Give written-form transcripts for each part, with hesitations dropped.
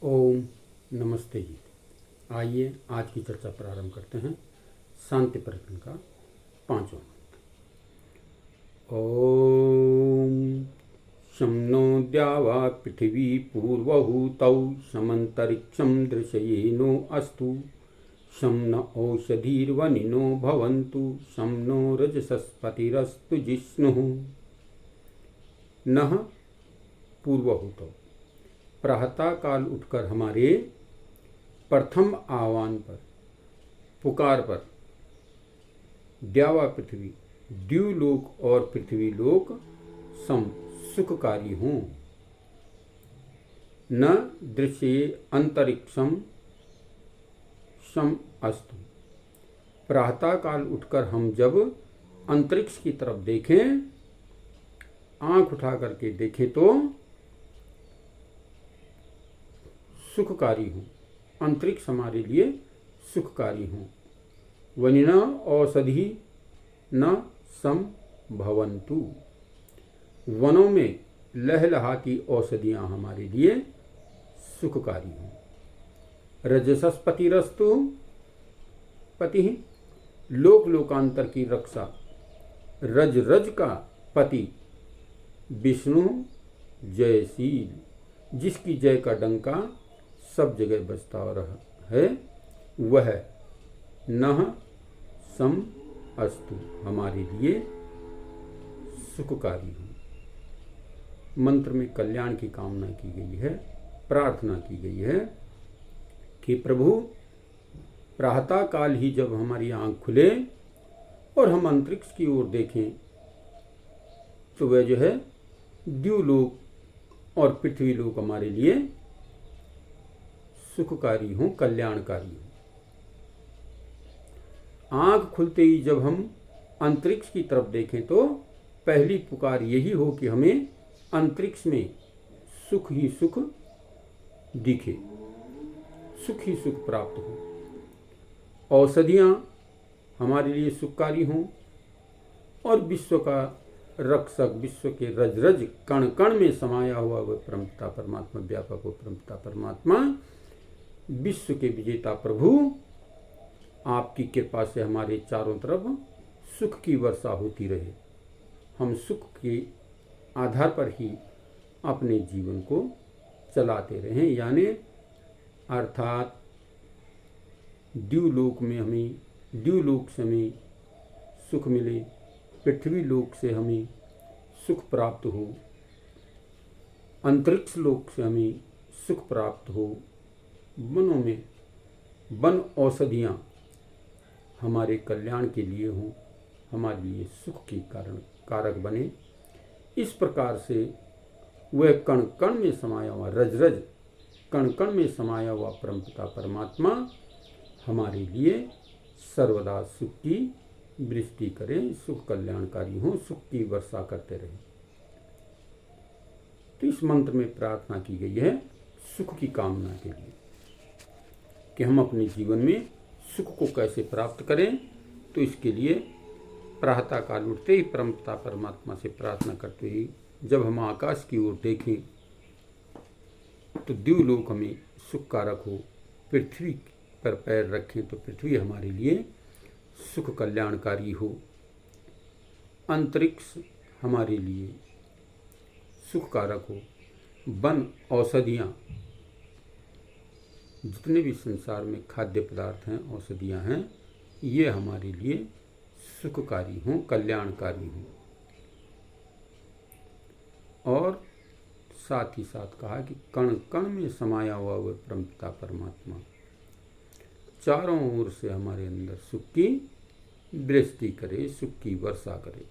ओम नमस्ते जी। आइए आज की चर्चा प्रारंभ करते हैं। शांति प्रकरण का 5वां मंत्र। ओम शं नो द्यावा पृथिवी पूर्वहूतौ समन्तरिक्षं दृशयेनो अस्तु शं न ओषधीर्वनिनो भवन्तु शं नो रजसस्पतिरस्तु जिष्णुः। नः पूर्वहूतौ। प्रातः काल उठकर हमारे प्रथम आह्वान पर, पुकार पर द्यावा पृथ्वी, द्यूलोक और पृथ्वी लोक सम सुखकारी हों। न दृश्ये अंतरिक्षम सम अस्तु। प्रातः काल उठकर हम जब अंतरिक्ष की तरफ देखें, आंख उठा करके देखें तो सुखकारी हूँ, अंतरिक्ष हमारे लिए सुखकारी हूँ। वनिना औषधि न सम भवन्तु। वनों में लहलहाती औषधियाँ हमारे लिए सुखकारी हों। रजसस्पतिरस्तु पति, लोक लोकांतर की रक्षा, रज रज का पति विष्णु जयशील, जिसकी जय का डंका सब जगह बजता है, वह नह सम अस्तु हमारे लिए सुखकारी हो। मंत्र में कल्याण की कामना की गई है, प्रार्थना की गई है कि प्रभु प्रातः काल ही जब हमारी आंख खुले और हम अंतरिक्ष की ओर देखें तो वह जो है द्यूलोक और पृथ्वी लोक हमारे लिए सुखकारी हो, कल्याणकारी हो। आंख खुलते ही जब हम अंतरिक्ष की तरफ देखें तो पहली पुकार यही हो कि हमें अंतरिक्ष में सुख ही सुख दिखे, सुख ही सुख प्राप्त हो, औषधियां हमारे लिए सुखकारी हों और विश्व का रक्षक, विश्व के रज रज कण कण में समाया हुआ वह परमपिता परमात्मा, व्यापक हो परमपिता परमात्मा, विश्व के विजेता प्रभु, आपकी कृपा से हमारे चारों तरफ सुख की वर्षा होती रहे। हम सुख के आधार पर ही अपने जीवन को चलाते रहें, यानी अर्थात द्यूलोक में हमें, द्यूलोक से हमें सुख मिले, पृथ्वी लोक से हमें सुख प्राप्त हो, अंतरिक्ष लोक से हमें सुख प्राप्त हो, वनों में वन औषधियाँ हमारे कल्याण के लिए हों, हमारे लिए सुख के कारक बने। इस प्रकार से वह कण कण में समाया हुआ, रज रज कण कण में समाया हुआ परमपिता परमात्मा हमारे लिए सर्वदा सुख की वृष्टि करें, सुख कल्याणकारी हों, सुख की वर्षा करते रहें। तो इस मंत्र में प्रार्थना की गई है सुख की कामना के लिए कि हम अपने जीवन में सुख को कैसे प्राप्त करें। तो इसके लिए प्रातः काल उठते ही परमपिता परमात्मा से प्रार्थना करते ही जब हम आकाश की ओर देखें तो द्यूलोक हमें सुखकारक हो, पृथ्वी पर पैर रखें तो पृथ्वी हमारे लिए सुख कल्याणकारी हो, अंतरिक्ष हमारे लिए सुखकारक हो, वन औषधियाँ, जितने भी संसार में खाद्य पदार्थ हैं, औषधियाँ हैं, ये हमारे लिए सुखकारी हों, कल्याणकारी हों। और साथ ही साथ कहा कि कण कण में समाया हुआ वह परमपिता परमात्मा चारों ओर से हमारे अंदर सुख की वृष्टि करे, सुख की वर्षा करे।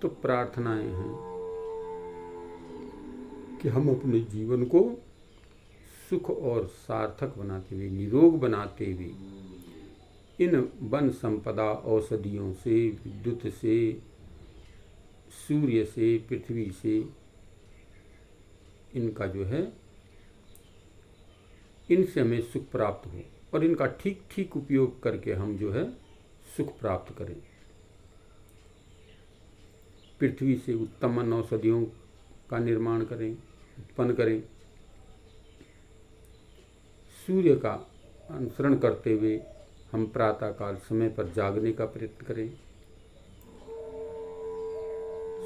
तो प्रार्थनाएं हैं कि हम अपने जीवन को सुख और सार्थक बनाते हुए, निरोग बनाते हुए इन वन संपदा, औषधियों से, विद्युत से, सूर्य से, पृथ्वी से, इनका जो है, इनसे हमें सुख प्राप्त हो और इनका ठीक ठीक उपयोग करके हम जो है सुख प्राप्त करें। पृथ्वी से उत्तम औषधियों का निर्माण करें, उत्पन्न करें सूर्य का अनुसरण करते हुए हम प्रातःकाल समय पर जागने का प्रयत्न करें,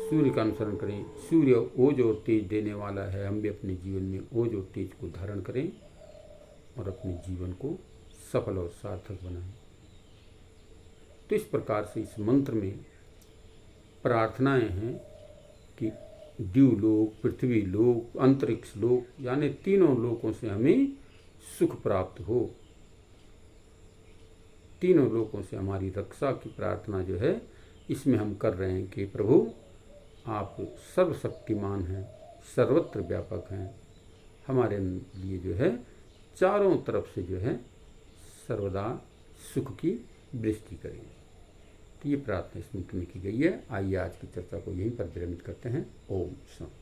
सूर्य का अनुसरण करें। सूर्य ओज और तेज देने वाला है, हम भी अपने जीवन में ओज और तेज को धारण करें और अपने जीवन को सफल और सार्थक बनाएं। तो इस प्रकार से इस मंत्र में प्रार्थनाएं हैं कि द्यूलोक, पृथ्वी लोक, अंतरिक्ष लोक, यानी तीनों लोकों से हमें सुख प्राप्त हो। तीनों लोकों से हमारी रक्षा की प्रार्थना जो है इसमें हम कर रहे हैं कि प्रभु आप सर्वशक्तिमान हैं, सर्वत्र व्यापक हैं, हमारे लिए जो है चारों तरफ से जो है सर्वदा सुख की वृष्टि करें। तो ये प्रार्थना इसमें की गई है। आइए आज की चर्चा को यहीं पर विरमित करते हैं। ओम शांति।